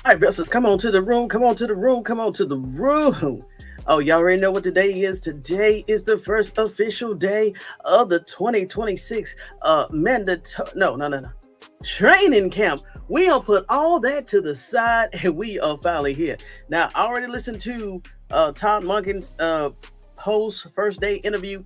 right, Vessels, come on to the room. Come on to the room. Come on to the room. Oh, y'all already know what today is. Today is the first official day of the 2026 training camp. We gonna put all that to the side, and we are finally here. Now, I already listened to Todd Monken's post first day interview.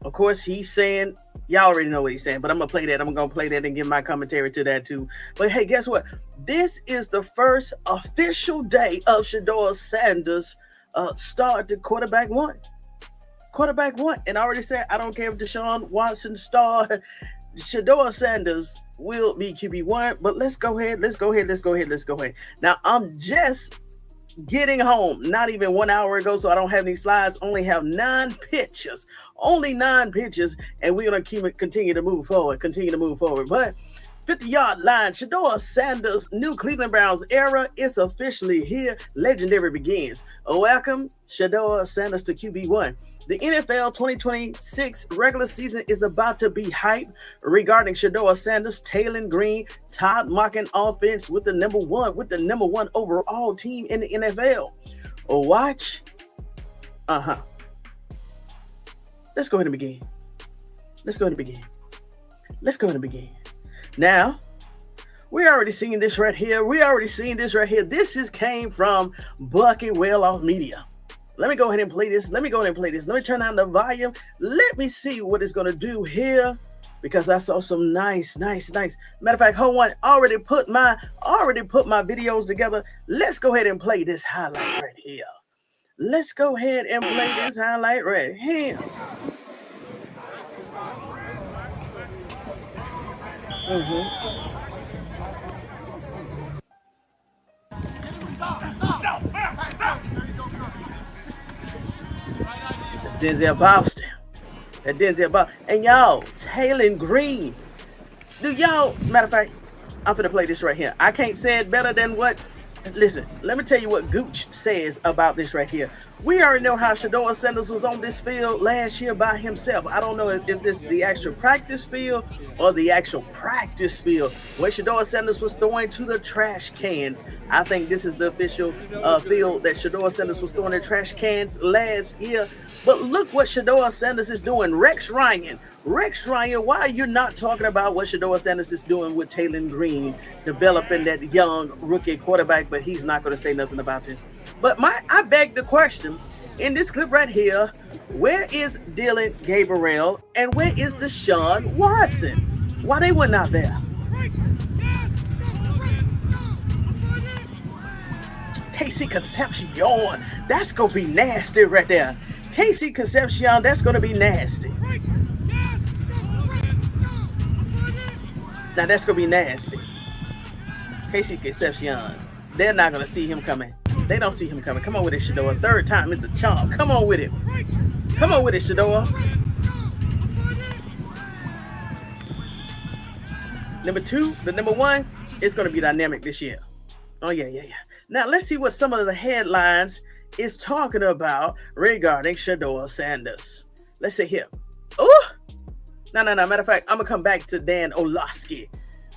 Of course, he's saying, y'all already know what he's saying, but I'm gonna play that. I'm gonna play that and give my commentary to that too. But hey, guess what? This is the first official day of Shedeur Sanders start to quarterback one. And I already said I don't care if Deshaun Watson star. Shedeur Sanders will be QB1. But let's go ahead. Now I'm just getting home not even 1 hour ago, so I don't have any slides. Only have 9 pictures, and we're gonna continue to move forward. But 50-yard line, Shedeur Sanders' new Cleveland Browns era is officially here. Legendary begins. Welcome, Shedeur Sanders to QB1. The NFL 2026 regular season is about to be hype regarding Shedeur Sanders, Taylen Green, Todd Monken Offense with the number one overall team in the NFL. Watch. Let's go ahead and begin. Now, we already seen this right here. This came from Bucky WellofMedia. Let me go ahead and play this. Let me turn down the volume. Let me see what it's going to do here, because I saw some nice. Matter of fact, hold on. I already put my videos together. Let's go ahead and play this highlight right here. That's Denzel Boston. And y'all, Taylen Green. Matter of fact, I'm finna play this right here. I can't say it better than what. Listen, let me tell you what Gucce says about this right here. We already know how Shedeur Sanders was on this field last year by himself. I don't know if this is the actual practice field or the actual practice field where Shedeur Sanders was throwing to the trash cans. I think this is the official field that Shedeur Sanders was throwing in trash cans last year. But look what Shedeur Sanders is doing. Rex Ryan, why are you not talking about what Shedeur Sanders is doing with Taylen Green, developing that young rookie quarterback? But he's not going to say nothing about this. But I beg the question in this clip right here, where is Dillon Gabriel and where is Deshaun Watson? Why they were not there? KC Concepcion, that's going to be nasty right there. KC Concepcion, that's going to be nasty. Now that's going to be nasty. KC Concepcion, they're not going to see him coming. They don't see him coming. Come on with it, Shedeur. Third time it's a charm. Come on with it, Shedeur. Number one, it's going to be dynamic this year. Oh, yeah. Now, let's see what some of the headlines is talking about regarding Shedeur Sanders. Let's see here. Oh, no. Matter of fact, I'm going to come back to Dan Orlosvsky.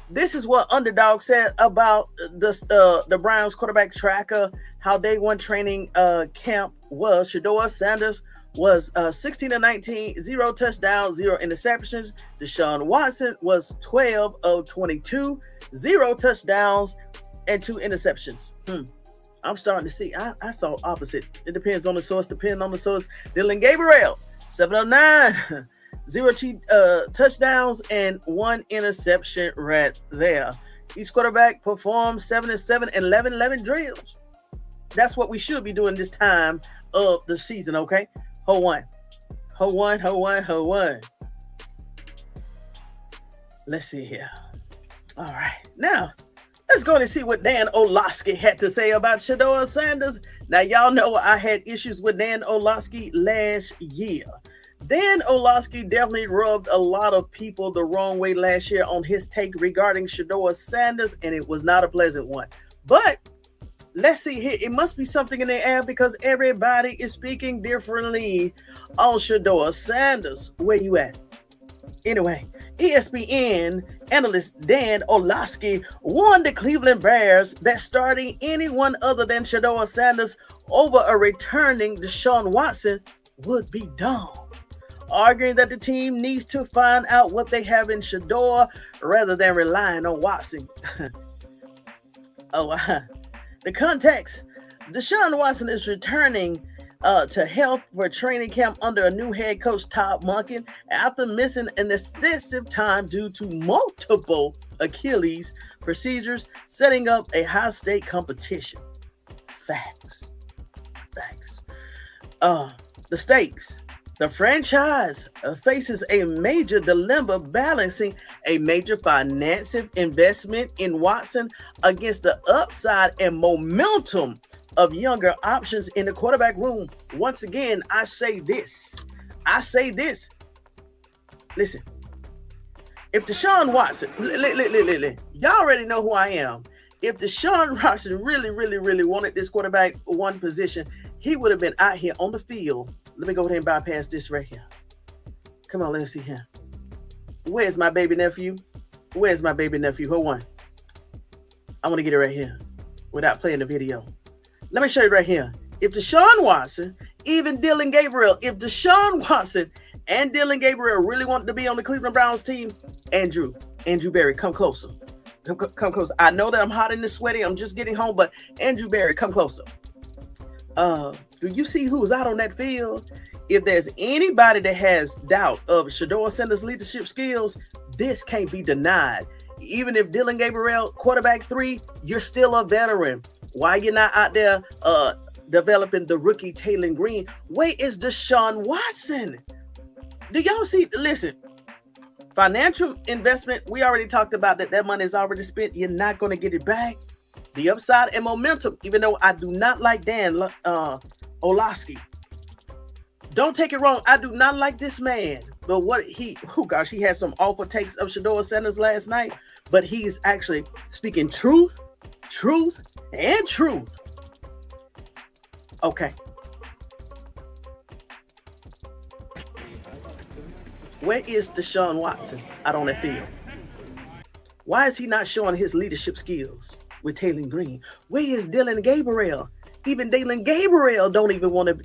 This is what Underdog said about the Browns quarterback tracker, how day one training camp was. Shedeur Sanders was 16-19, 0 touchdowns, 0 interceptions. Deshaun Watson was 12 of 22, 0 touchdowns, and 2 interceptions. I'm starting to see. I saw opposite. It depends on the source. Dillon Gabriel, 7 of 9, 0 touchdowns, and 1 interception right there. Each quarterback performed 7 and 7 and 11 drills. That's what we should be doing this time of the season, okay? Hold on. Let's see here. All right. Now, let's go and see what Dan Orlosvsky had to say about Shedeur Sanders. Now, y'all know I had issues with Dan Orlosvsky last year. Dan Orlosvsky definitely rubbed a lot of people the wrong way last year on his take regarding Shedeur Sanders, and it was not a pleasant one. But let's see here. It must be something in the air because everybody is speaking differently on Shedeur Sanders. Where you at? Anyway, ESPN analyst Dan Orlosvsky warned the Cleveland Bears that starting anyone other than Shedeur Sanders over a returning Deshaun Watson would be dumb, arguing that the team needs to find out what they have in Shedeur rather than relying on Watson. The context: Deshaun Watson is returning to health for training camp under a new head coach, Todd Monken, after missing an extensive time due to multiple Achilles procedures, setting up a high-stake competition. Facts. The stakes. The franchise faces a major dilemma balancing a major financial investment in Watson against the upside and momentum of younger options in the quarterback room. Once again, I say this. Listen, if Deshaun Watson, y'all already know who I am. If Deshaun Watson really wanted this quarterback one position, he would have been out here on the field. Let me go ahead and bypass this right here. Come on, let's see here. Where's my baby nephew? Hold on. I want to get it right here without playing the video. Let me show you right here. If Deshaun Watson, even Dillon Gabriel, if Deshaun Watson and Dillon Gabriel really wanted to be on the Cleveland Browns team, Andrew Berry, come closer. Come closer. I know that I'm hot and sweaty. I'm just getting home, but Andrew Berry, come closer. Do you see who's out on that field? If there's anybody that has doubt of Shedeur Sanders' leadership skills, this can't be denied. Even if Dillon Gabriel, quarterback 3, you're still a veteran. Why you're not out there developing the rookie Taylen Green? Where is Deshaun Watson? Do y'all see? Listen, financial investment, we already talked about that money is already spent. You're not going to get it back. The upside and momentum, even though I do not like Dan Orlosvsky. Don't take it wrong. I do not like this man. But he had some awful takes of Shedeur Sanders last night. But he's actually speaking truth. Okay. Where is Deshaun Watson out on that field? Why is he not showing his leadership skills with Taylen Green? Where is Dillon Gabriel? Even Dillon Gabriel don't even want to.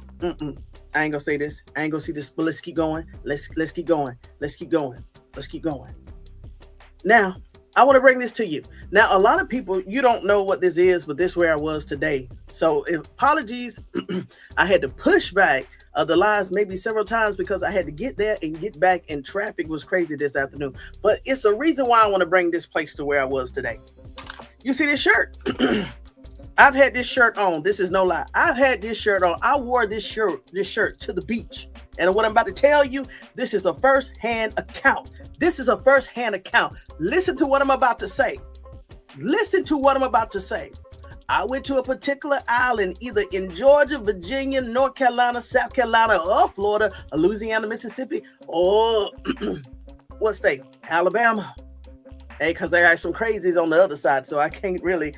I ain't gonna say this. I ain't gonna see this. But let's keep going. Let's keep going. Now, I want to bring this to you. Now, a lot of people, you don't know what this is, but this is where I was today. So, apologies. I had to push back the lives maybe several times because I had to get there and get back, and traffic was crazy this afternoon. But it's a reason why I want to bring this place to where I was today. You see this shirt? I've had this shirt on. This is no lie. I've had this shirt on. I wore this shirt to the beach. And what I'm about to tell you, this is a first-hand account. Listen to what I'm about to say. I went to a particular island, either in Georgia, Virginia, North Carolina, South Carolina, or Florida, or Louisiana, Mississippi, or what state? Alabama. Hey, because there are some crazies on the other side, so I can't really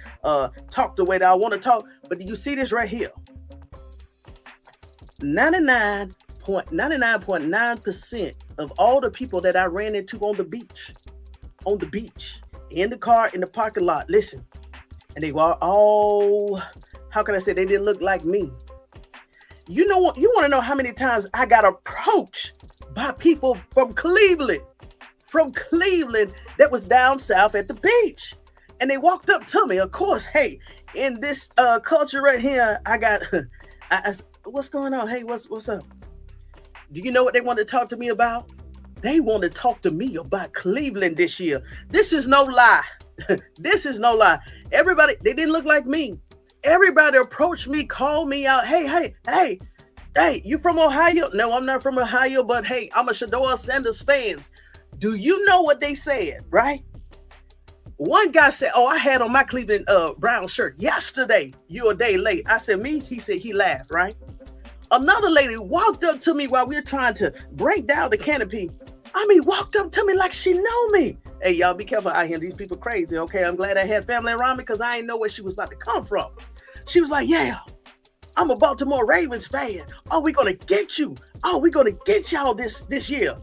talk the way that I want to talk. But do you see this right here? 99.9% of all the people that I ran into on the beach, in the car, in the parking lot, listen, and they were all, how can I say, they didn't look like me. You know what? You want to know how many times I got approached by people from Cleveland that was down south at the beach, and they walked up to me. Of course, hey, in this culture right here, I got what's going on? Hey, what's up? Do you know what they want to talk to me about? They want to talk to me about Cleveland this year. This is no lie. Everybody, they didn't look like me. Everybody approached me, called me out. Hey, you from Ohio? No, I'm not from Ohio, but hey, I'm a Shedeur Sanders fan. Do you know what they said, right? One guy said, I had on my Cleveland Brown shirt yesterday. You're a day late. I said, me? He said he laughed, right? Another lady walked up to me while we were trying to break down the canopy. Walked up to me like she know me. Hey, y'all be careful out here. These people crazy, okay? I'm glad I had family around me because I didn't know where she was about to come from. She was like, yeah, I'm a Baltimore Ravens fan. Oh, we're going to get you. Oh, we're going to get y'all this year.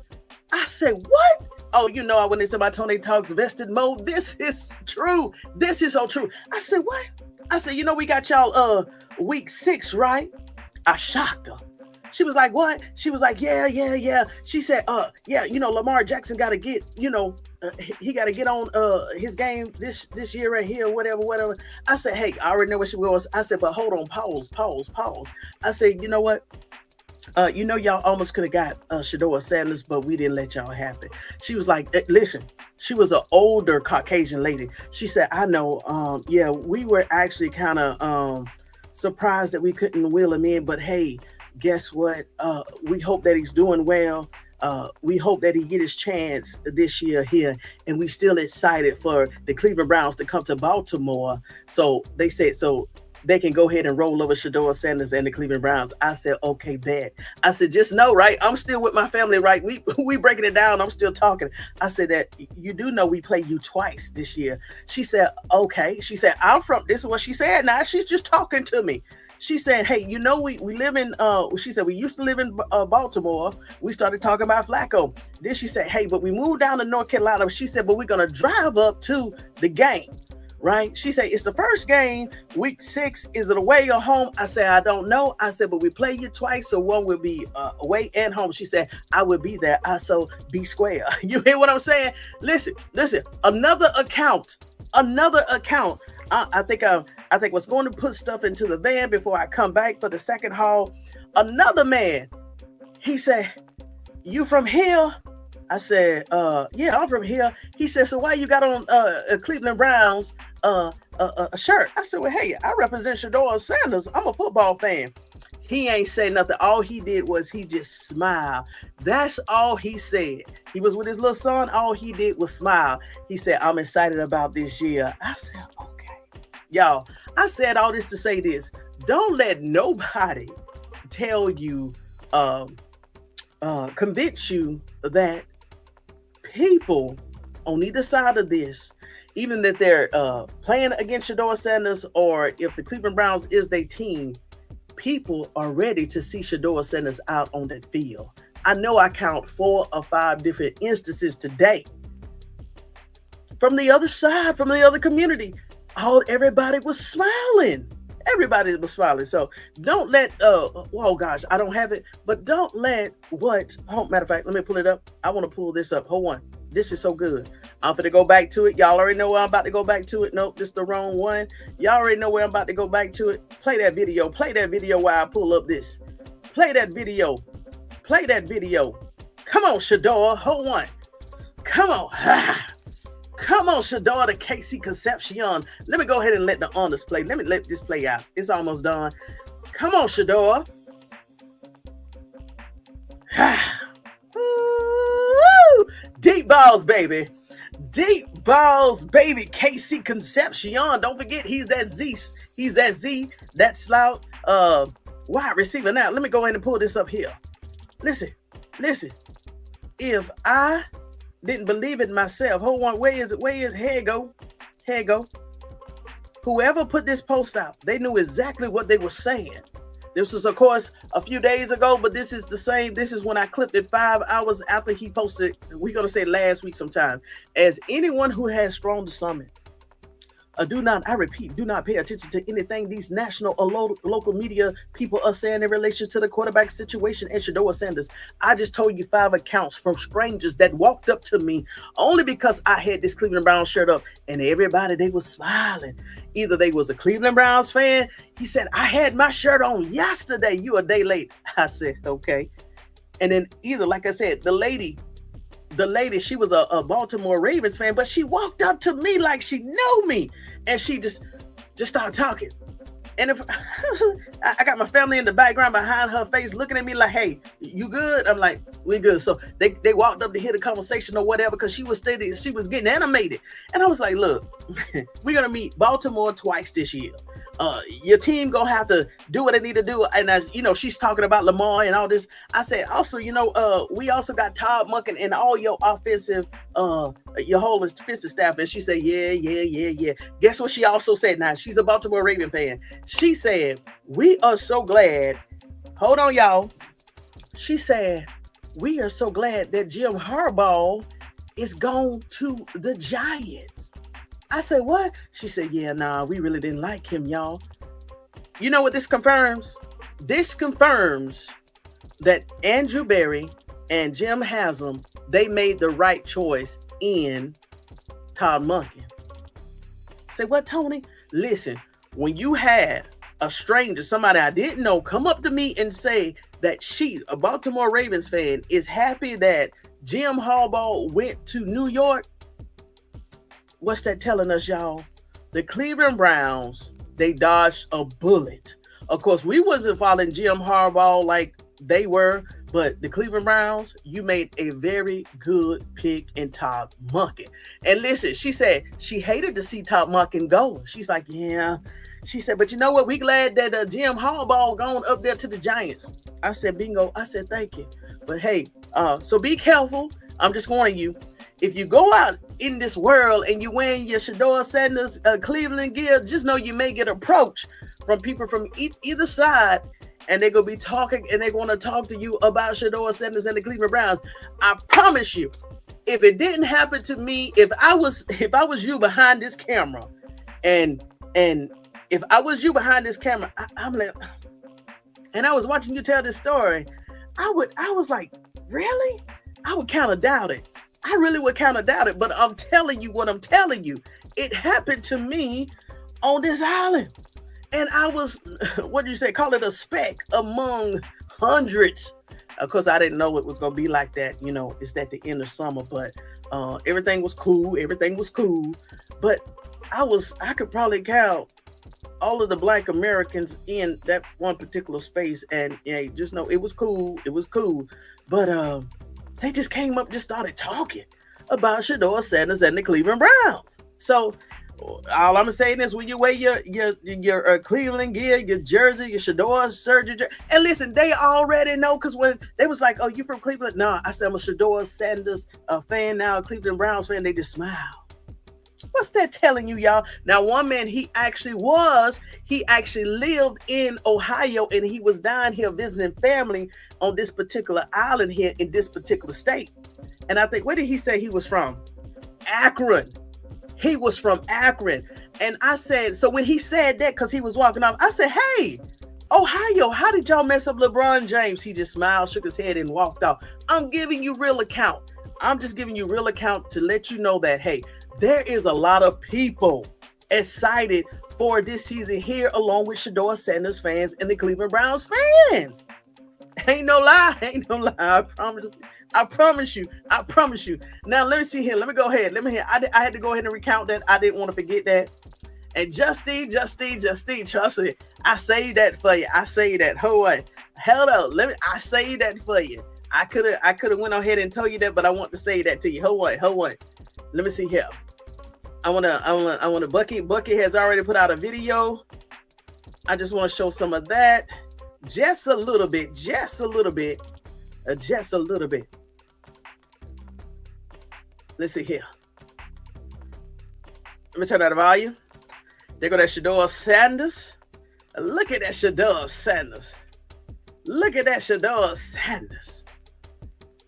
I said, what? Oh, you know, I went into my Tony Talks vested mode. This is true. This is so true. I said, what? I said, you know, we got y'all week 6, right? I shocked her. She was like, what? She was like, yeah. She said, yeah, you know, Lamar Jackson got to get, you know, he got to get on his game this year right here, whatever. I said, hey, I already know what she was. I said, but hold on, pause. I said, you know what? You know, y'all almost could have got Shedeur Sanders, but we didn't let y'all have it. She was like, listen, she was an older Caucasian lady. She said, I know, yeah, we were actually kind of surprised that we couldn't wheel him in, but hey, guess what? We hope that he's doing well. We hope that he get his chance this year here, and we still excited for the Cleveland Browns to come to Baltimore. So they said, so they can go ahead and roll over Shedeur Sanders and the Cleveland Browns. I said, okay, bet. I said, just know, right? I'm still with my family, right? We breaking it down. I'm still talking. I said that you do know we play you twice this year. She said, okay. She said, this is what she said. Now she's just talking to me. She said, hey, you know, we live in, she said, we used to live in Baltimore. We started talking about Flacco. Then she said, hey, but we moved down to North Carolina. She said, but we're going to drive up to the game. Right? She said, it's the first game, week 6. Is it away or home? I said, I don't know. I said, but we play you twice, so one will be away and home. She said, I will be there. I so be square. You hear what I'm saying? Listen, another account. I think was going to put stuff into the van before I come back for the second haul. Another man, he said, you from here? I said, yeah, I'm from here. He said, so why you got on a Cleveland Browns a shirt? I said, well, hey, I represent Shedeur Sanders. I'm a football fan. He ain't say nothing. All he did was he just smiled. That's all he said. He was with his little son. All he did was smile. He said, I'm excited about this year. I said, okay. Y'all, I said all this to say this. Don't let nobody tell you, convince you that people on either side of this, even that they're playing against Shedeur Sanders or if the Cleveland Browns is their team, people are ready to see Shedeur Sanders out on that field. I know I count 4 or 5 different instances today from the other side, from the other community. Everybody was smiling. Everybody was smiling. So don't let, oh gosh, I don't have it, but don't let matter of fact, let me pull it up. I want to pull this up. Hold on. This is so good. I'm going to go back to it. Y'all already know where I'm about to go back to it. Nope, this is the wrong one. Y'all already know where I'm about to go back to it. Play that video. Play that video while I pull up this. Play that video. Play that video. Come on, Shedeur. Hold on. Come on. Come on, Shedeur, the KC Concepcion. Let me go ahead and let the honors play. Let me let this play out. It's almost done. Come on, Shedeur. Deep balls, baby. Deep balls, baby. KC Concepcion. Don't forget, he's that Z. He's that Z, that slout, wide receiver. Now, let me go ahead and pull this up here. Listen. If I didn't believe it myself, hold on, here it go. Whoever put this post out, they knew exactly what they were saying. This was, of course, a few days ago, but this is the same. This is when I clipped it 5 hours after he posted, we're going to say last week sometime. As anyone who has strong discernment, do not pay attention to anything these national or local media people are saying in relation to the quarterback situation and Shedeur Sanders. I just told you 5 accounts from strangers that walked up to me only because I had this Cleveland Browns shirt up, and everybody, they was smiling. Either they was a Cleveland Browns fan. He said, I had my shirt on yesterday. You a day late. I said, okay. And then either, like I said, the lady, she was a Baltimore Ravens fan, but she walked up to me like she knew me, and she just started talking. And if I got my family in the background behind her face looking at me like, hey, you good? I'm like, we good. So they walked up to hear the conversation or whatever, because she was getting animated. And I was like, look, we're going to meet Baltimore twice this year. Your team going to have to do what they need to do. And, she's talking about Lamar and all this. I said, also, we also got Todd Monken and all your offensive, your whole offensive staff. And she said, yeah. Guess what she also said? Now, she's a Baltimore Raven fan. She said, we are so glad. Hold on, y'all. She said, we are so glad that Jim Harbaugh is gone to the Giants. I said, what? She said, yeah, nah, we really didn't like him, y'all. You know what this confirms? This confirms that Andrew Berry and Jim Haslam, they made the right choice in Todd Monken. Say, what, Tony? Listen, when you had a stranger, somebody I didn't know, come up to me and say that she, a Baltimore Ravens fan, is happy that Jim Harbaugh went to New York, what's that telling us, y'all? The Cleveland Browns, they dodged a bullet. Of course, we wasn't following Jim Harbaugh like they were, but the Cleveland Browns, you made a very good pick in Todd Monken. And listen, she said she hated to see Todd Monken go. She's like, yeah. She said, but you know what? We glad that Jim Harbaugh gone up there to the Giants. I said, bingo. I said, thank you. But hey, so be careful. I'm just warning you. If you go out in this world and you wearing your Shedeur Sanders Cleveland gear, just know you may get approached from people from either side, and they're going to be talking, and they're going to talk to you about Shedeur Sanders and the Cleveland Browns. I promise you, if it didn't happen to me, if I was you behind this camera, and if I was you behind this camera, I'm like, and I was watching you tell this story, I was like, really? I would kind of doubt it. I really would kind of doubt it, but I'm telling you what I'm telling you. It happened to me on this island. And I was, what do you say, call it a speck among hundreds. Of course, I didn't know it was going to be like that. You know, it's at the end of summer, but everything was cool. Everything was cool. But I could probably count all of the Black Americans in that one particular space. And yeah, just know it was cool. It was cool. But they just came up, just started talking about Shedeur Sanders and the Cleveland Browns. So all I'm saying is, when you wear your Cleveland gear, your jersey, your Shedeur Sanders, and listen, they already know, because when they was like, "Oh, you from Cleveland?" No, I said I'm a Shedeur Sanders fan now, a Cleveland Browns fan. They just smile. What's that telling you, y'all? Now, one man, he actually lived in Ohio, and he was down here visiting family on this particular island here in this particular state. And I think, where did he say he was from? Akron. He was from Akron. And I said, so when he said that, because he was walking off, I said, hey, Ohio, how did y'all mess up LeBron James? He just smiled, shook his head, and walked off. I'm giving you real account. I'm just giving you real account to let you know that, hey, there is a lot of people excited for this season here, along with Shedeur Sanders fans and the Cleveland Browns fans. Ain't no lie. I promise you. Now, let me see here. Let me go ahead. I had to go ahead and recount that. I didn't want to forget that. And Justine, trust me. I saved that for you. I saved that. Hold on. Hold up. I saved that for you. I could have went ahead and told you that, but I want to say that to you. Hold on. Let me see here. I wanna Bucky has already put out a video. I just want to show some of that. Just a little bit. Let's see here. Let me turn down the volume. There go that Shedeur Sanders. Look at that Shedeur Sanders.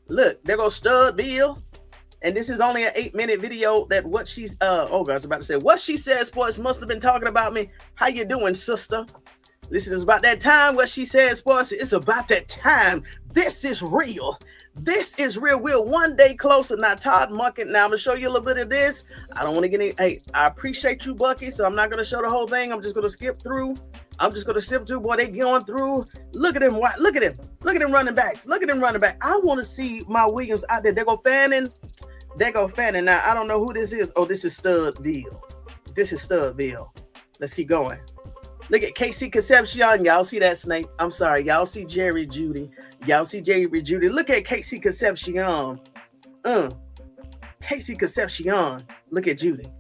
Look, there goes Stud Bill. And this is only an 8-minute video that what she's what she said sports must have been talking about me. How you doing, sister? Listen, it's about that time. What she said sports, it's about that time. This is real. We're one day closer. Now, Todd Monken, now I'm gonna show you a little bit of this. I don't want to get any. Hey, I appreciate you, Bucky, so I'm not gonna show the whole thing. I'm just gonna skip through. Boy, they going through. Look at them running backs. I want to see my Williams out there. They go Fanning. Now, I don't know who this is. Oh, this is Studville. Let's keep going. Look at KC Concepcion. Y'all see that snake? I'm sorry. Y'all see Jerry Jeudy. Look at KC Concepcion. KC Concepcion. Look at Jeudy.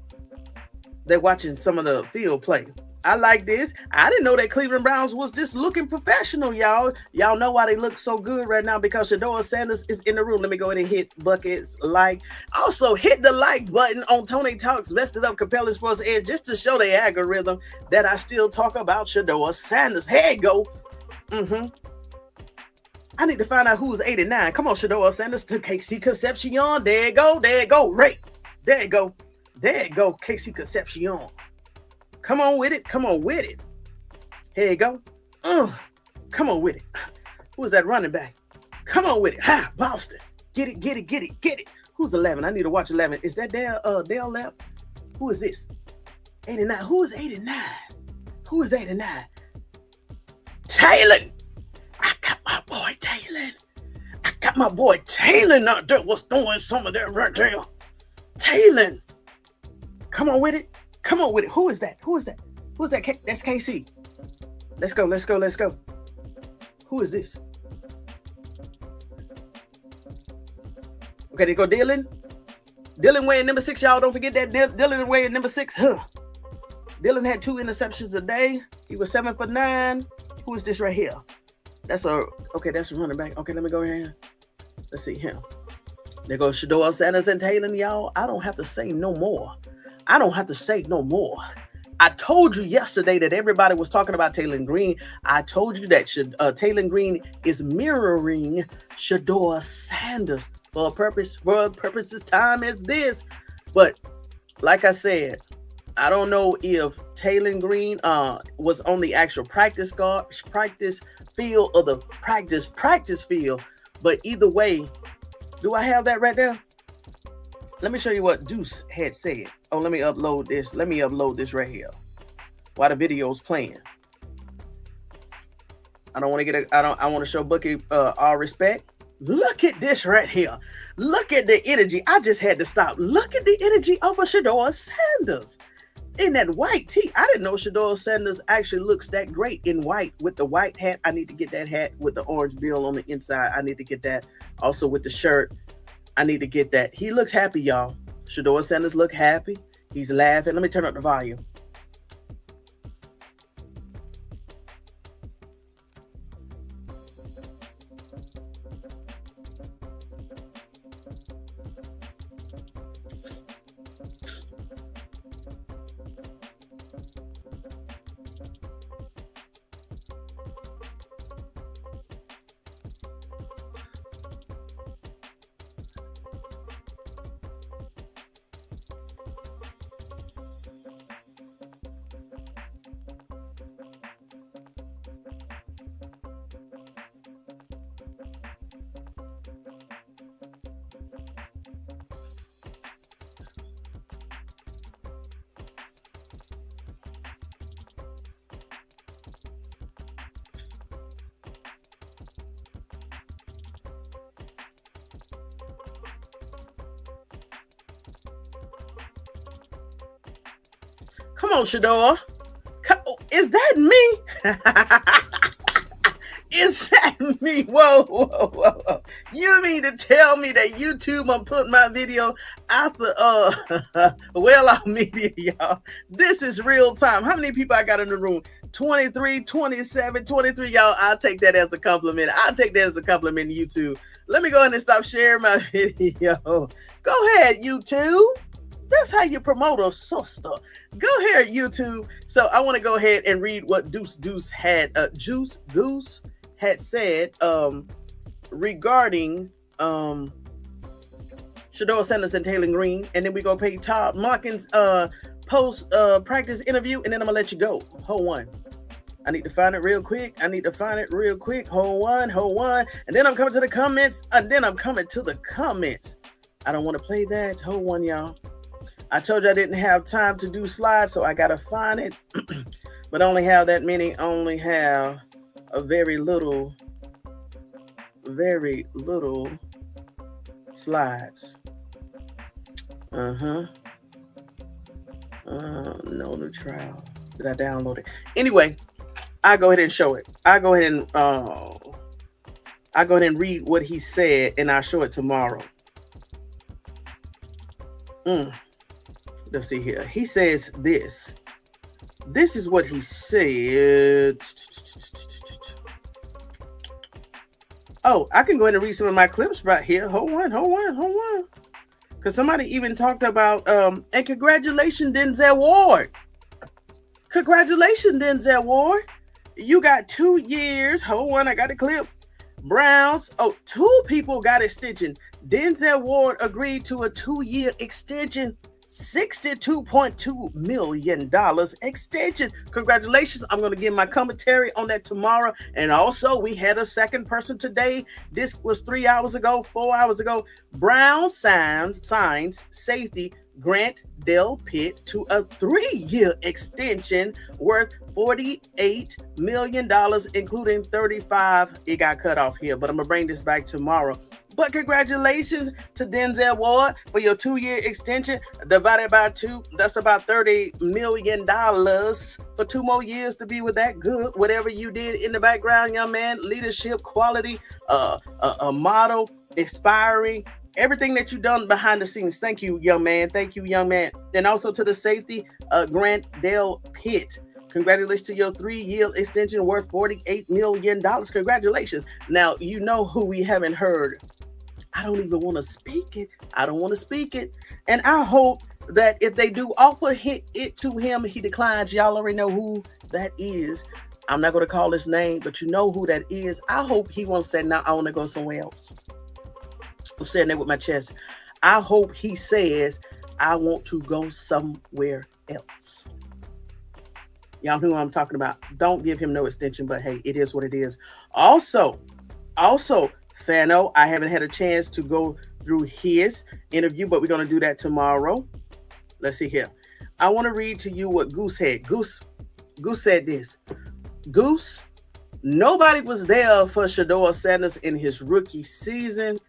They're watching some of the field play. I like this. I didn't know that Cleveland Browns was just looking professional, y'all. Y'all know why they look so good right now, because Shedeur Sanders is in the room. Let me go ahead and hit buckets like. Also, hit the like button on ToneyTalksVestedup Compelling Sports Edge, just to show the algorithm that I still talk about Shedeur Sanders. Here you go. I need to find out who's 89. Come on, Shedeur Sanders to KC Concepcion. There you go. There you go. Ray. There you go. There you go. KC Concepcion. Come on with it. Come on with it. Here you go. Come on with it. Who's that running back? Come on with it. Ha, Boston. Get it, get it, get it, get it. Who's 11? I need to watch 11. Is that Dale left? Who is this? 89. Who is 89? Who is 89? Taylen. I got my boy Taylen. I got my boy Taylen out there was doing some of that right there. Taylen. Come on with it. Come on with it. Who is that? Who is that? Who is that? That's KC. Let's go. Let's go. Let's go. Who is this? Okay, they go Dillon. Dillon wearing number 6, y'all. Don't forget that Dillon wearing number 6. Dillon had 2 interceptions a day. He was 7 for 9. Who is this right here? That's a running back. Okay, let me go here. Let's see him. There goes Shedeur Sanders and Taylen, y'all. I don't have to say no more. I don't have to say no more. I told you yesterday that everybody was talking about Taylen Green. I told you that Taylen Green is mirroring Shedeur Sanders for purposes time as this. But like I said, I don't know if Taylen Green was on the actual practice field or the practice field. But either way, do I have that right there? Let me show you what Deuce had said. Oh, let me upload this. Let me upload this right here while the video's playing. I don't want to get I want to show Bookie all respect. Look at this right here. Look at the energy. I just had to stop. Look at the energy of a Shedeur Sanders in that white tee. I didn't know Shedeur Sanders actually looks that great in white with the white hat. I need to get that hat with the orange bill on the inside. I need to get that also with the shirt. I need to get that. He looks happy, y'all. Shedeur Sanders look happy. He's laughing. Let me turn up the volume. Come on, Shedeur. Is that me? Is that me? Whoa. You mean to tell me that YouTube I'm putting my video after WellofMedia, y'all? This is real time. How many people I got in the room? 23, 27, 23, y'all. I'll take that as a compliment. I'll take that as a compliment, YouTube. Let me go ahead and stop sharing my video. Go ahead, YouTube. That's how you promote a sister. Go ahead, YouTube. So I want to go ahead and read what Goose had said regarding Shedeur Sanders and Taylen Green, and then we go pay Todd Monken's post practice interview, and then I'm gonna let you go. Hold on. I need to find it real quick. Hold on. And then I'm coming to the comments. I don't want to play that. Hold on, y'all. I told you I didn't have time to do slides, so I gotta find it. But I only have that many. I only have a very little slides. No new trial. Did I download it? Anyway, I go ahead and show it. I go ahead and read what he said, and I'll show it tomorrow. Let's see here. He says this. This is what he said. Oh, I can go ahead and read some of my clips right here. Hold on. Because somebody even talked about, and congratulations, Denzel Ward. Congratulations, Denzel Ward. You got 2 years. Hold on, I got a clip. Browns. Oh, 2 people got extension. Denzel Ward agreed to a 2-year extension. $62.2 million extension. Congratulations. I'm going to give my commentary on that tomorrow. And also, we had a second person today. This was 4 hours ago. Brown signs safety Grant Delpit to a 3-year extension worth $48 million, including $35. It got cut off here, but I'm going to bring this back tomorrow. But congratulations to Denzel Ward for your 2-year extension. Divided by 2, that's about $30 million for 2 more years to be with that good. Whatever you did in the background, young man, leadership, quality, a model, inspiring, everything that you've done behind the scenes. Thank you, young man. Thank you, young man. And also to the safety, Grant Delpit. Congratulations to your 3-year extension worth $48 million. Congratulations. Now, you know who we haven't heard. I don't even want to speak it. And I hope that if they do offer it to him, he declines. Y'all already know who that is. I'm not going to call his name, but you know who that is. I hope he won't say, "No, I want to go somewhere else." I'm saying that with my chest. I hope he says, "I want to go somewhere else." Y'all know what I'm talking about. Don't give him no extension, but hey, it is what it is. Also, Fano, I haven't had a chance to go through his interview, but we're going to do that tomorrow. Let's see here. I want to read to you what Goose said. Goose said this. Goose, nobody was there for Shedeur Sanders in his rookie season.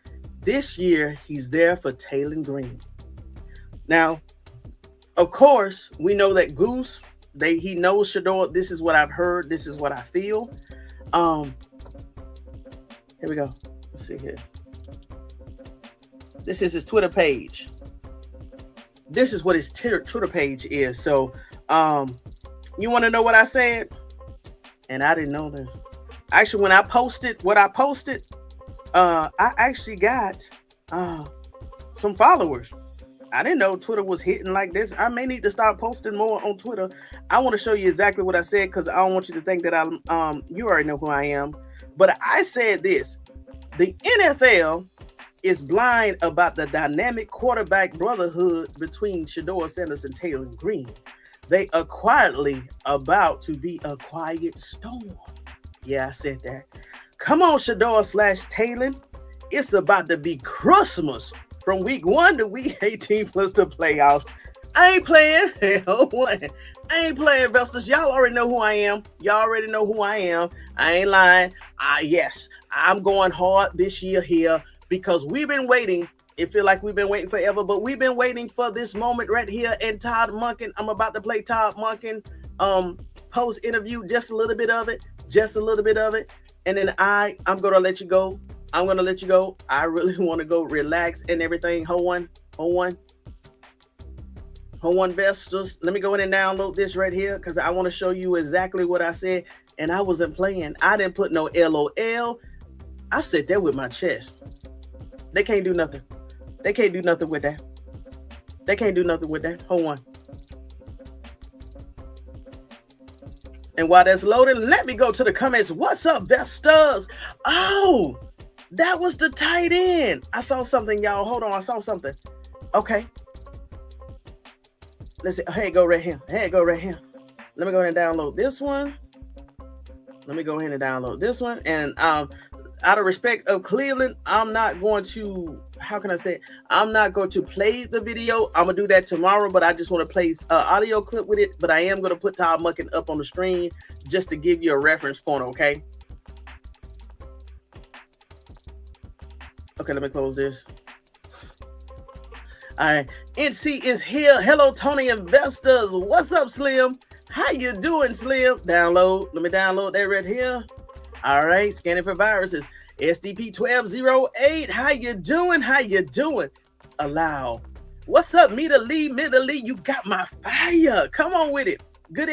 This year, he's there for Taylen Green. Now, of course, we know that Goose, he knows Shedeur. This is what I've heard. This is what I feel. Here we go. Let's see here. This is his Twitter page. This is what his Twitter page is. So, you want to know what I said? And I didn't know this. Actually, when I posted what I posted, I actually got some followers. I didn't know Twitter was hitting like this. I may need to start posting more on Twitter. I want to show you exactly what I said because I don't want you to think that you already know who I am. But I said this. The NFL is blind about the dynamic quarterback brotherhood between Shedeur Sanders and Taylen Green. They are quietly about to be a quiet storm. Yeah, I said that. Come on, Shedeur/Taylen. It's about to be Christmas from week 1 to week 18 plus the playoffs. I ain't playing. I ain't playing, investors. Y'all already know who I am. I ain't lying. Yes, I'm going hard this year here because we've been waiting. It feel like we've been waiting forever, but we've been waiting for this moment right here. And Todd Monken, I'm about to play Todd Monken post interview, just a little bit of it. And then I'm gonna let you go. I really want to go relax and everything. Hold on, investors. Let me go in and download this right here because I want to show you exactly what I said. And I wasn't playing. I didn't put no LOL. I said that with my chest. They can't do nothing. They can't do nothing with that. Hold on. And while that's loading, let me go to the comments. What's up, investors? Oh, that was the tight end. I saw something, y'all. Hold on. I saw something. Okay. Let's see. Here it go right here. Let me go ahead and download this one. And out of respect of Cleveland, I'm not going to, I'm not going to play the video. I'm going to do that tomorrow, but I just want to play an audio clip with it. But I am going to put Todd Monken up on the screen just to give you a reference point, okay? Okay, let me close this. All right, NC is here. Hello, Toney investors. What's up, Slim? How you doing, Slim? Download. Let me download that right here. All right, scanning for viruses. SDP 1208. How you doing? Allow. What's up, Mita Lee? You got my fire. Come on with it. Good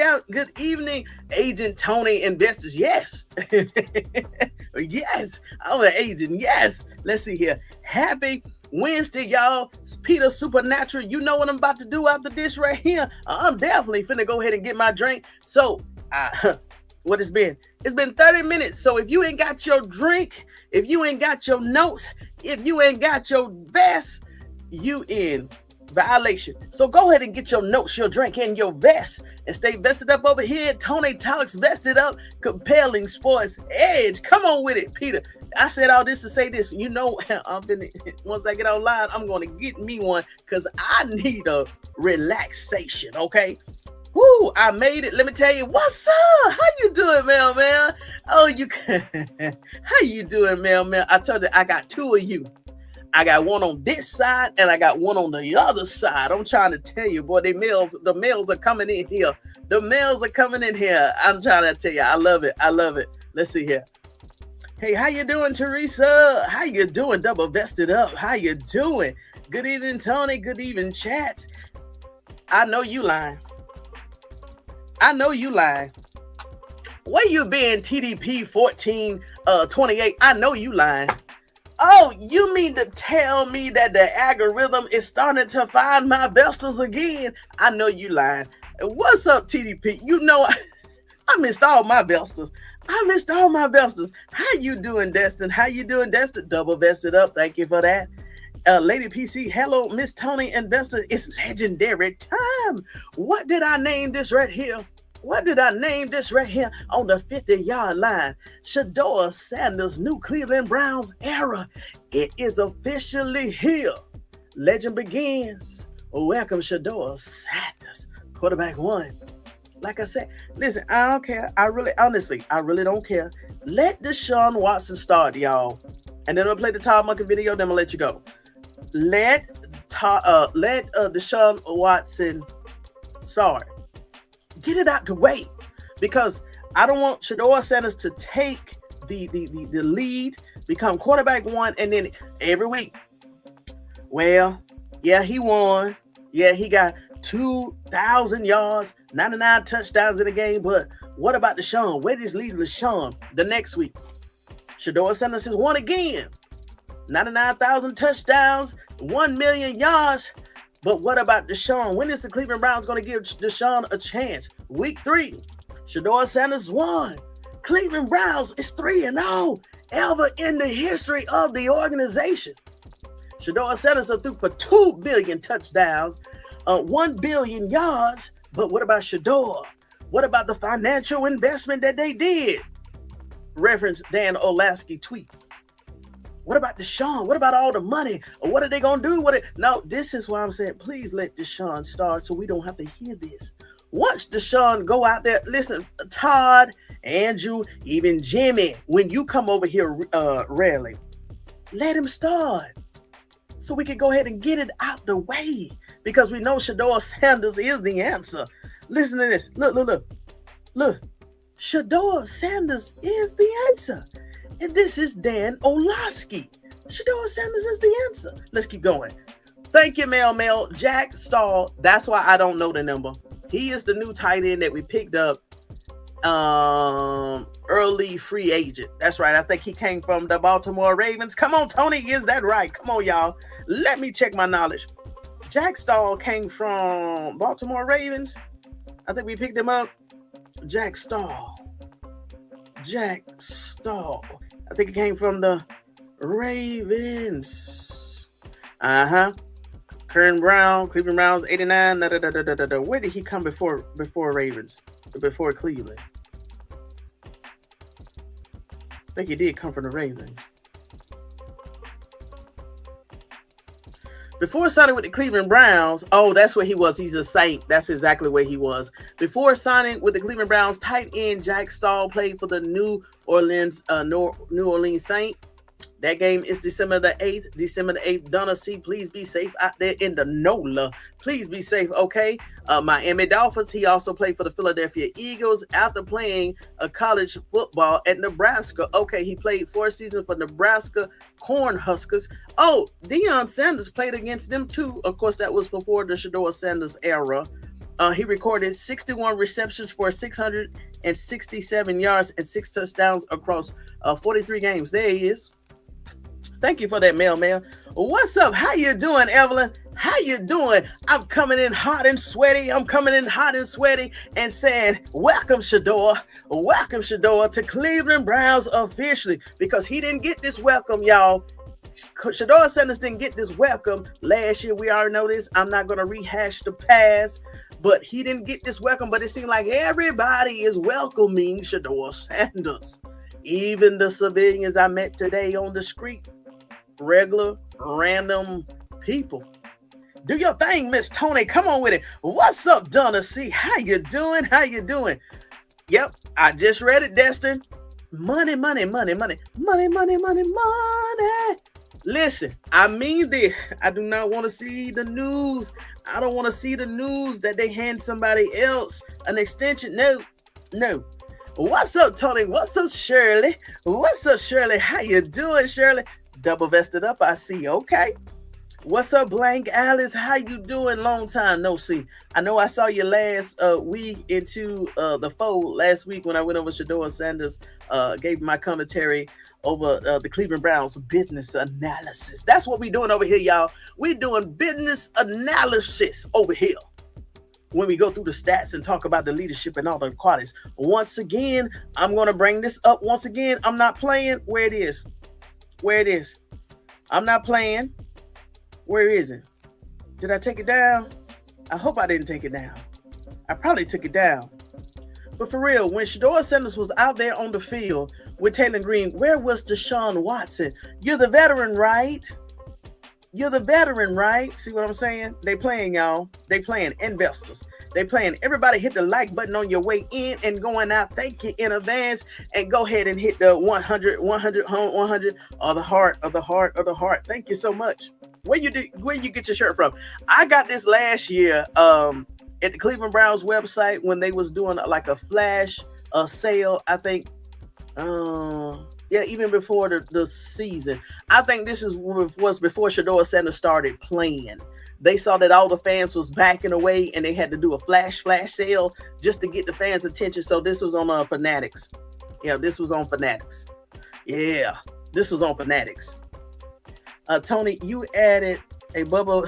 evening, Agent Toney investors. Yes. Yes. I'm an agent. Yes. Let's see here. Happy Wednesday, y'all. Peter Supernatural. You know what I'm about to do after this right here. I'm definitely finna go ahead and get my drink. So what it's been. It's been 30 minutes. So if you ain't got your drink, if you ain't got your notes, if you ain't got your vest, you in violation. So go ahead and get your notes, your drink, and your vest, and stay vested up over here. Tony Talks Vested Up, compelling sports edge. Come on with it, Peter. I said all this to say this. You know, once I get online, I'm going to get me one because I need a relaxation, okay? Woo, I made it. Let me tell you, what's up? How you doing, man? Oh, you how you doing, man? I told you I got two of you. I got one on this side and I got one on the other side. I'm trying to tell you, boy, the males are coming in here. The males are coming in here. I'm trying to tell you, I love it. Let's see here. Hey, how you doing, Teresa? How you doing, Double Vested Up? How you doing? Good evening, Tony. Good evening, chat. I know you lying. Where you been, TDP 1428? I know you lying. Oh, you mean to tell me that the algorithm is starting to find my vestals again? I know you lying. What's up, TDP? You know, I missed all my vestals. How you doing, Destin? Double Vested Up. Thank you for that. Lady PC, hello, Miss Tony Investor. It's legendary time. What did I name this right here? On the 50-yard line? Shedeur Sanders' new Cleveland Browns era. It is officially here. Legend begins. Welcome, Shedeur Sanders, quarterback one. Like I said, listen, I don't care. I really don't care. Let Deshaun Watson start, y'all. And then I'll play the Todd Monken video, then I'm gonna let you go. Let Deshaun Watson start. Get it out the way, because I don't want Shedeur Sanders to take the lead, become quarterback one, and then every week, well, yeah, he won. Yeah, he got 2,000 yards, 99 touchdowns in the game. But what about Deshaun? Where does lead Deshaun the next week? Shedeur Sanders has won again. 99,000 touchdowns, 1 million yards. But what about Deshaun? When is the Cleveland Browns going to give Deshaun a chance? Week 3, Shedeur Sanders won. Cleveland Browns is 3-0 ever in the history of the organization. Shedeur Sanders threw for 2 billion touchdowns, 1 billion yards. But what about Shedeur? What about the financial investment that they did? Reference Dan Orlosvsky tweet. What about Deshaun? What about all the money? Or what are they going to do with it? No, this is why I'm saying, please let Deshaun start so we don't have to hear this. Once Deshaun go out there, listen, Todd, Andrew, even Jimmy, when you come over here rarely, let him start so we can go ahead and get it out the way, because we know Shedeur Sanders is the answer. Listen to this. Look. Shedeur Sanders is the answer. And this is Dan Orlosvsky. Shedeur Sanders is the answer. Let's keep going. Thank you, Mel. Jack Stoll. That's why I don't know the number. He is the new tight end that we picked up early free agent. That's right. I think he came from the Baltimore Ravens. Come on, Tony. Is that right? Come on, y'all. Let me check my knowledge. Jack Stoll came from Baltimore Ravens. I think we picked him up. Jack Stoll. I think it came from the Ravens. Cleveland Browns, 89. Where did he come before Ravens? Before Cleveland? I think he did come from the Ravens. Before signing with the Cleveland Browns, oh, that's where he was. He's a Saint. That's exactly where he was. Before signing with the Cleveland Browns, tight end Jack Stoll played for the New Orleans Saint. That game is December the 8th. Donna C, please be safe out there in the NOLA. Please be safe, okay? Miami Dolphins, he also played for the Philadelphia Eagles after playing college football at Nebraska. Okay, he played 4 seasons for Nebraska Cornhuskers. Oh, Deion Sanders played against them too. Of course, that was before the Shedeur Sanders era. He recorded 61 receptions for 667 yards and 6 touchdowns across 43 games. There he is. Thank you for that, mail. What's up? How you doing, Evelyn? How you doing? I'm coming in hot and sweaty. And saying, welcome, Shedeur. Welcome, Shedeur, to Cleveland Browns officially, because he didn't get this welcome, y'all. Shedeur Sanders didn't get this welcome last year. We already know this. I'm not going to rehash the past, but he didn't get this welcome. But it seemed like everybody is welcoming Shedeur Sanders. Even the civilians I met today on the street. Regular, random people. Do your thing, Miss Toney. Come on with it. What's up, Donna C? How you doing? Yep, I just read it, Destin. Money. Listen, I mean this. I do not want to see the news. I don't want to see the news that they hand somebody else an extension. No. What's up, Tony? What's up, Shirley? How you doing, Shirley? Double vested up, I see. Okay. What's up, Blank Alice? How you doing? Long time no see. I know I saw you last week into the fold last week when I went over Shedeur Sanders, gave my commentary over the Cleveland Browns business analysis. That's what we're doing over here, y'all. We're doing business analysis over here. When we go through the stats and talk about the leadership and all the qualities. Once again, I'm going to bring this up once again. I'm not playing where it is. I'm not playing. Where is it? Did I take it down? I hope I didn't take it down. I probably took it down. But for real, when Shedeur Sanders was out there on the field with Taylen Green, where was Deshaun Watson? You're the veteran, right? See what I'm saying? They playing, y'all. They playing investors. They playing. Everybody hit the like button on your way in and going out. Thank you in advance. And go ahead and hit the 100 or the heart. Thank you so much. Where you get your shirt from? I got this last year at the Cleveland Browns website when they was doing like a flash sale, I think. Even before the season. I think this was before Shedeur Sanders started playing. They saw that all the fans was backing away and they had to do a flash sale just to get the fans' attention. So this was on Fanatics. This was on Fanatics. Tony, you added a bubble.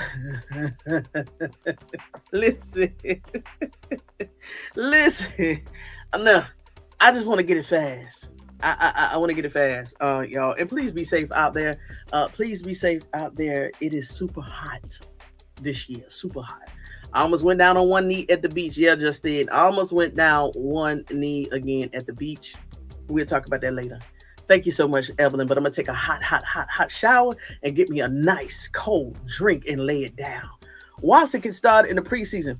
Listen. No, I just want to get it fast. I want to get it fast, y'all. And please be safe out there. It is super hot this year. Super hot. I almost went down on one knee at the beach. Yeah, just did. I almost went down one knee again at the beach. We'll talk about that later. Thank you so much, Evelyn. But I'm going to take a hot shower and get me a nice cold drink and lay it down. Watson can start in the preseason.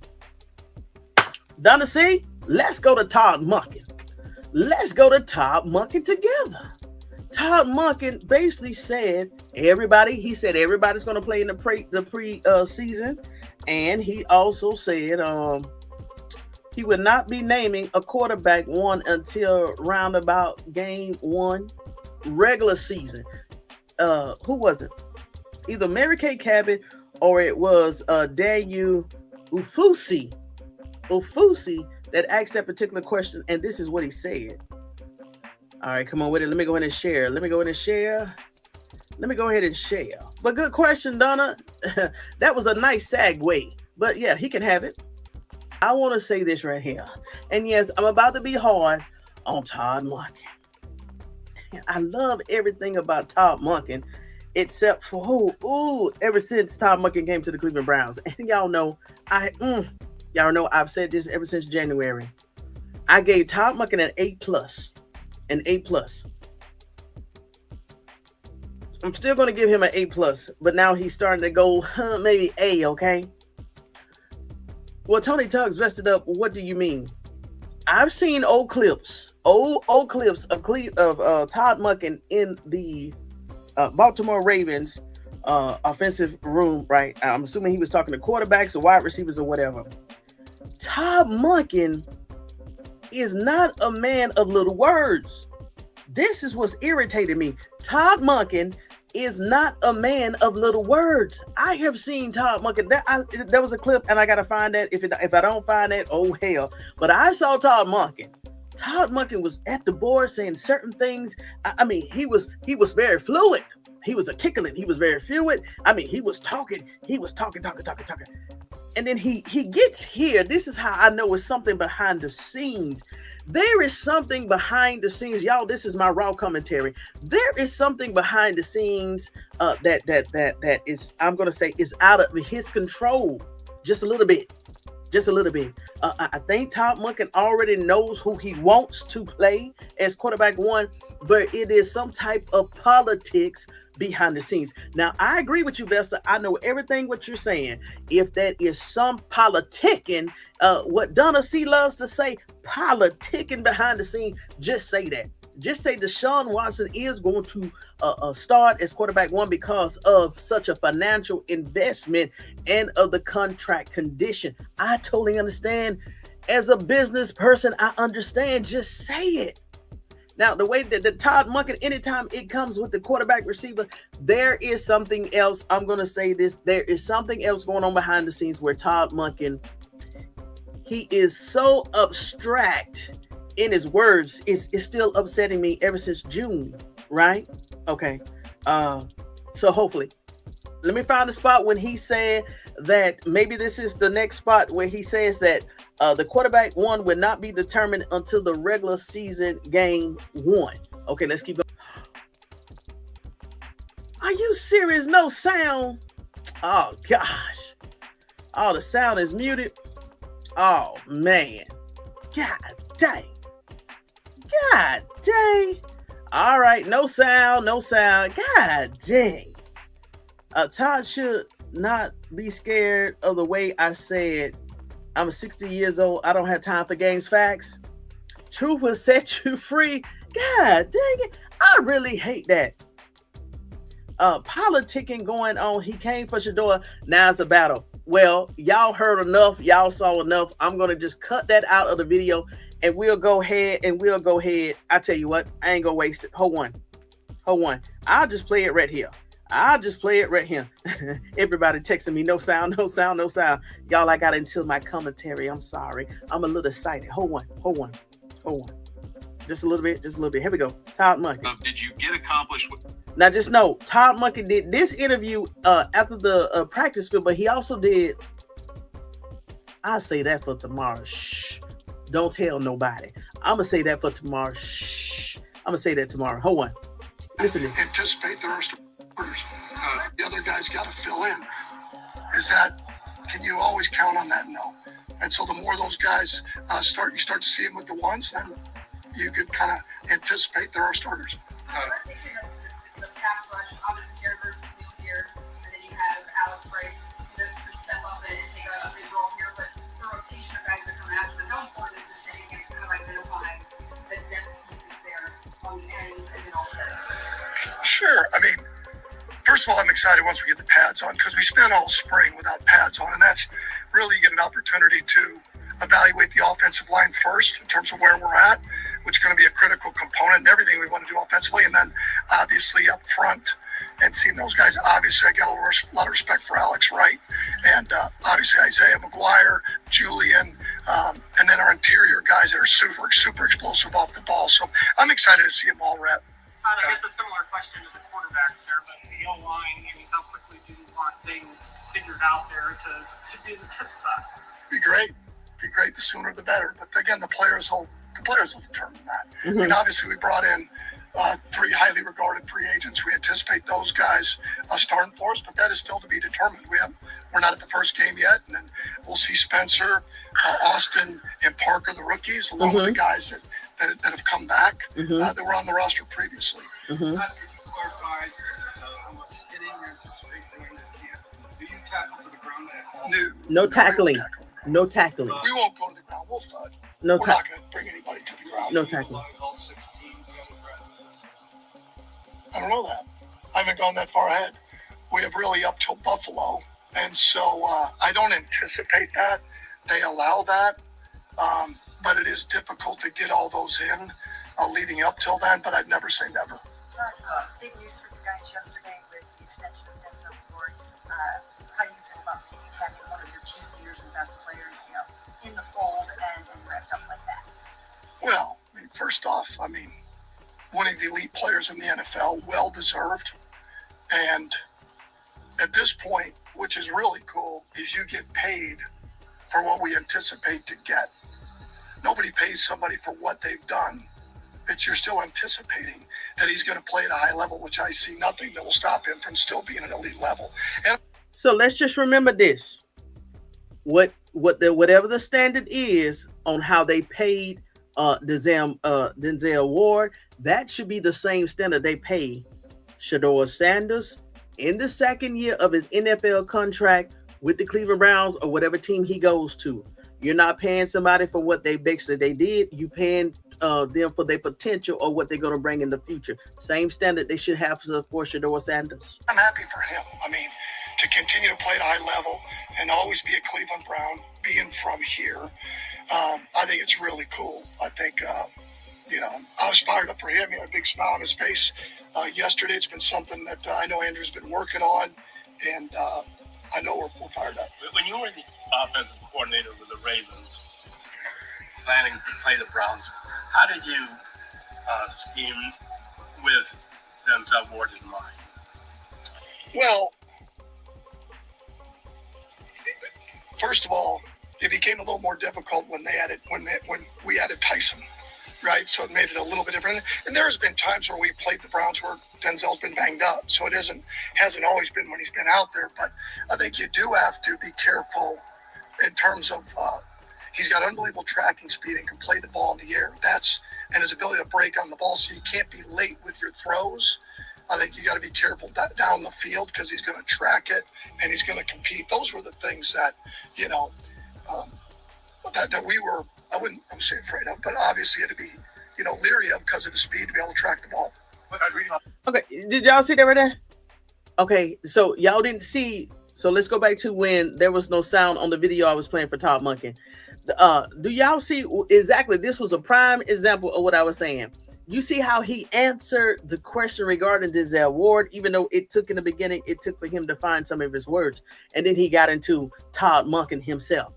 Donna C, let's go to Todd Monken. Let's go to Todd Monken together. Todd Monken basically said everybody's going to play in the preseason, and he also said he would not be naming a quarterback one until roundabout game one, regular season. Who was it? Either Mary Kay Cabot or it was Daniel Ufusi that asked that particular question, and this is what he said. All right, come on with it. Let me go ahead and share. But good question, Donna. That was a nice segue. But yeah, he can have it. I want to say this right here. And yes, I'm about to be hard on Todd Monken. I love everything about Todd Monken, except for ever since Todd Monken came to the Cleveland Browns. And y'all know, I've said this ever since January. I gave Todd Monken an A+. An A+. I'm still going to give him an A+, but now he's starting to go maybe A, okay? Well, ToneyTalksVestedup, what do you mean? I've seen old clips of Todd Monken in the Baltimore Ravens offensive room, right? I'm assuming he was talking to quarterbacks or wide receivers or whatever. Todd Monken is not a man of little words. This is what's irritated me. Todd Monken is not a man of little words. I have seen Todd Monken. There was a clip, and I gotta find that. If I don't find that, oh hell! But I saw Todd Monken. Todd Monken was at the board saying certain things. I mean, he was very fluid. He was articulate. He was very fluid. I mean, he was talking. And then he gets here. This is how I know it's something behind the scenes. There is something behind the scenes, y'all. This is my raw commentary. There is something behind the scenes that is, I'm gonna say, is out of his control, just a little bit. I think Todd Monken already knows who he wants to play as quarterback one, but it is some type of politics behind the scenes. Now, I agree with you, Vesta. I know everything what you're saying. If that is some politicking, what Donna C loves to say, politicking behind the scene, just say that. Just say Deshaun Watson is going to start as quarterback one because of such a financial investment and of the contract condition. I totally understand. As a business person, I understand. Just say it. Now, the way that the Todd Monken, anytime it comes with the quarterback receiver, there is something else. I'm going to say this. There is something else going on behind the scenes where Todd Monken, he is so abstract in his words. It's still upsetting me ever since June, right? Okay. So hopefully, let me find the spot when he said that maybe this is the next spot where he says that the quarterback one will not be determined until the regular season game one. Okay, let's keep going. Are you serious? No sound? Oh, gosh. Oh, the sound is muted. Oh, man. God dang. God dang. All right, no sound. God dang. Todd should not be scared of the way I said, I'm 60 years old. I don't have time for games. Facts. Truth will set you free. God dang it. I really hate that. Politicking going on. He came for Shedeur. Now it's a battle. Well, y'all heard enough. Y'all saw enough. I'm going to just cut that out of the video and we'll go ahead. I tell you what, I ain't going to waste it. Hold on. I'll just play it right here. Everybody texting me, no sound. Y'all, I got into my commentary. I'm sorry. I'm a little excited. Hold on. Just a little bit. Here we go. Todd Monken. Did you get accomplished with? Now, just know, Todd Monken did this interview after the practice field, but he also did. I'll say that for tomorrow. Shh. Don't tell nobody. I'm going to say that for tomorrow. Shh. I'm going to say that tomorrow. Hold on. Listen to me. Anticipate there are starters. The other guys got to fill in. Can you always count on that? No. And so the more those guys you start to see them with the ones, then you could kind of anticipate there are starters. The pass rush, obviously here versus new here, and then you have Alex Wright to step up and take a big role here, but the rotation of guys that come after them, how important is this training camp to kind of identify the depth pieces there on the ends and then all that? Sure. I mean, first of all, I'm excited once we get the pads on because we spent all spring without pads on, and that's really you get an opportunity to evaluate the offensive line first in terms of where we're at, which is going to be a critical component in everything we want to do offensively. And then obviously up front and seeing those guys, obviously I got a lot of respect for Alex Wright and obviously Isaiah McGuire, Julian, and then our interior guys that are super explosive off the ball. So I'm excited to see them all rep. I guess a similar question to the quarterbacks there, but the O-line, I mean, how quickly do you want things figured out there to do this stuff? Be great. The sooner the better. But again, the players will determine that. Mm-hmm. And obviously we brought in 3 highly regarded free agents. We anticipate those guys starting for us, but that is still to be determined. We're not at the first game yet, and then we'll see Spencer, Austin, and Parker, the rookies, along with the guys that have come back that were on the roster previously. Could you clarify how much hitting you anticipate during this camp? Do you tackle to the ground at all? No tackling. No tackling. We won't go to the ground. We'll FUD. No We're not going to bring anybody to the ground. No tackling. All 16 together practices. I don't know that. I haven't gone that far ahead. We have really up till Buffalo, and so I don't anticipate that. They allow that, but it is difficult to get all those in leading up till then, but I'd never say never. Big news for you guys yesterday with the extension of Denzel. How do you feel about having one of your team leaders and best players, in the fold and wrapped up like that? Well, I mean, first off, one of the elite players in the NFL, well deserved. And at this point, which is really cool, is you get paid for what we anticipate to get. Nobody pays somebody for what they've done. You're still anticipating that he's going to play at a high level, which I see nothing that will stop him from still being at an elite level. And so let's just remember this. Whatever the standard is on how they paid Denzel Ward, that should be the same standard they pay Shedeur Sanders in the second year of his NFL contract with the Cleveland Browns or whatever team he goes to. You're not paying somebody for what they did. You paying them for their potential or what they're going to bring in the future. Same standard they should have for Shedeur Sanders. I'm happy for him. I mean, to continue to play at a high level and always be a Cleveland Brown, being from here, I think it's really cool. I think, I was fired up for him. He had a big smile on his face yesterday. It's been something that I know Andrew's been working on, and I know we're fired up. When you were the offensive coordinator with the Ravens, planning to play the Browns, how did you scheme with Denzel Ward in mind? Well, first of all, it became a little more difficult when we added Tyson, right? So it made it a little bit different. And there's been times where we played the Browns where Denzel's been banged up, so it hasn't always been when he's been out there. But I think you do have to be careful in terms of he's got unbelievable tracking speed and can play the ball in the air. And his ability to break on the ball, so you can't be late with your throws. I think you got to be careful down the field because he's going to track it and he's going to compete. Those were the things that, that we were, I wouldn't say afraid of, but obviously had to be, leery of because of his speed to be able to track the ball. Okay, did y'all see that right there? Okay, so y'all didn't see. So let's go back to when there was no sound on the video I was playing for Todd Monken. Do y'all see exactly? This was a prime example of what I was saying. You see how he answered the question regarding Denzel Ward, even though it took in the beginning, it took for him to find some of his words. And then he got into Todd Monken himself.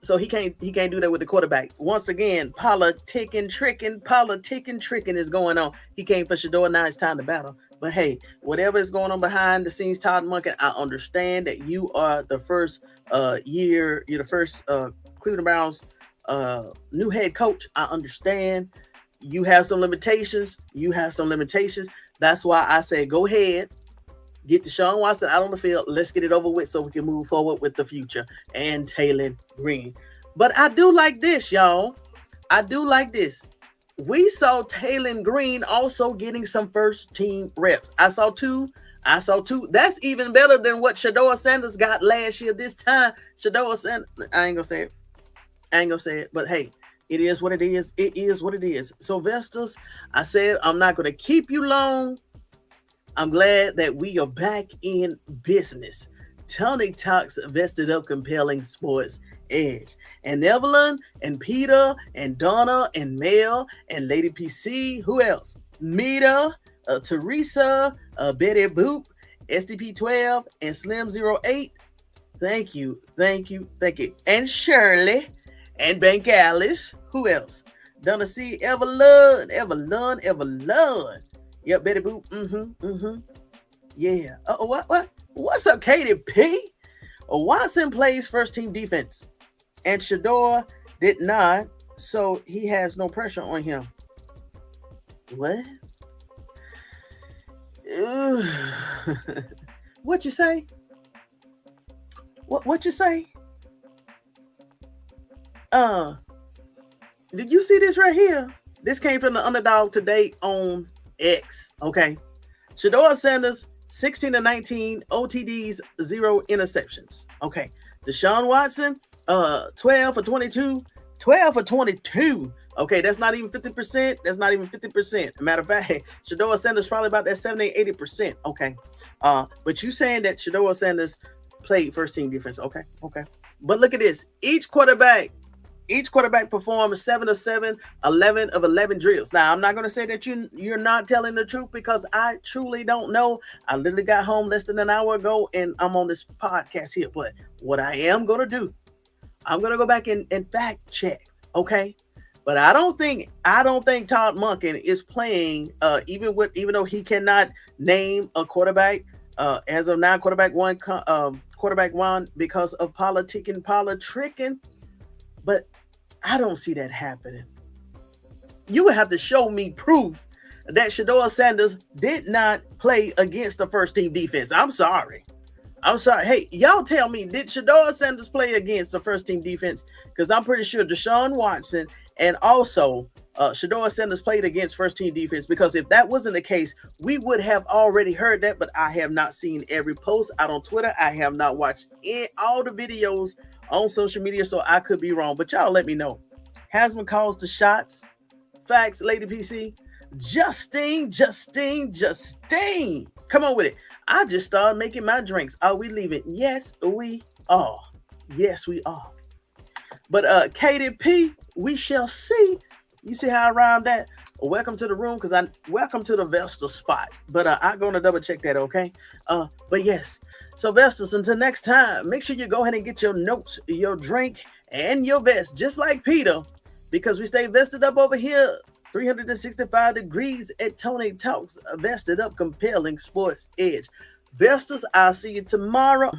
So he can't do that with the quarterback. Once again, politicking, tricking is going on. He came for Shedeur, now it's time to battle. But hey, whatever is going on behind the scenes, Todd Monken, I understand that you are the first you're the first Cleveland Browns new head coach. I understand you have some limitations. That's why I say go ahead, get Deshaun Watson out on the field. Let's get it over with so we can move forward with the future and Taylen Green. But I do like this, y'all. I do like this. We saw Taylen Green also getting some first team reps. I saw two. That's even better than what Shedeur Sanders got last year. This time, Shedeur Sanders, I ain't gonna say it, but hey, it is what it is. It is what it is. So, Vestas, I said I'm not going to keep you long. I'm glad that we are back in business. ToneyTalksVestedup compelling sports edge. And Evelyn and Peter and Donna and Mel and Lady PC. Who else? Mita, Teresa, Betty Boop, SDP12, and Slim08. Thank you. And Shirley. And Bank Alice. Who else? Donna C. Evelyn. Yep, Betty Boop. Yeah. What's up, Katie P? Watson plays first team defense. And Shedeur did not, so he has no pressure on him. What? What you say? What you say? Did you see this right here? This came from the Underdog today on X. Okay. Shedeur Sanders, 16-19, OTDs, 0 interceptions. Okay. Deshaun Watson, 12 for 22. Okay, that's not even 50%. Matter of fact, Shedeur Sanders probably about that 70-80%. Okay. But you saying that Shedeur Sanders played first team defense. Okay. But look at this. Each quarterback performed 7 of 7, 11 of 11 drills. Now, I'm not going to say that you're not telling the truth because I truly don't know. I literally got home less than an hour ago and I'm on this podcast here. But what I am going to do, I'm going to go back and fact check. Okay. But I don't think Todd Monken is playing even though he cannot name a quarterback as of now, quarterback one because of politicking. But I don't see that happening. You would have to show me proof that Shedeur Sanders did not play against the first team defense. I'm sorry. Hey, y'all tell me, did Shedeur Sanders play against the first team defense? Because I'm pretty sure Deshaun Watson and also Shedeur Sanders played against first team defense. Because if that wasn't the case, we would have already heard that. But I have not seen every post out on Twitter. I have not watched all the videos on social media, so I could be wrong. But y'all let me know. Hasman calls the shots. Facts, Lady PC. Justine. Come on with it. I just started making my drinks. Are we leaving? Yes, we are. Yes, we are. But KDP, we shall see. You see how I rhymed that? Welcome to the room, because welcome to the Vesta spot. But I'm going to double check that, okay? But yes. So Vestas, until next time, make sure you go ahead and get your notes, your drink, and your vest, just like Peter, because we stay vested up over here. 365 degrees at Tony Talks, vested up, compelling sports edge. Vestas, I'll see you tomorrow.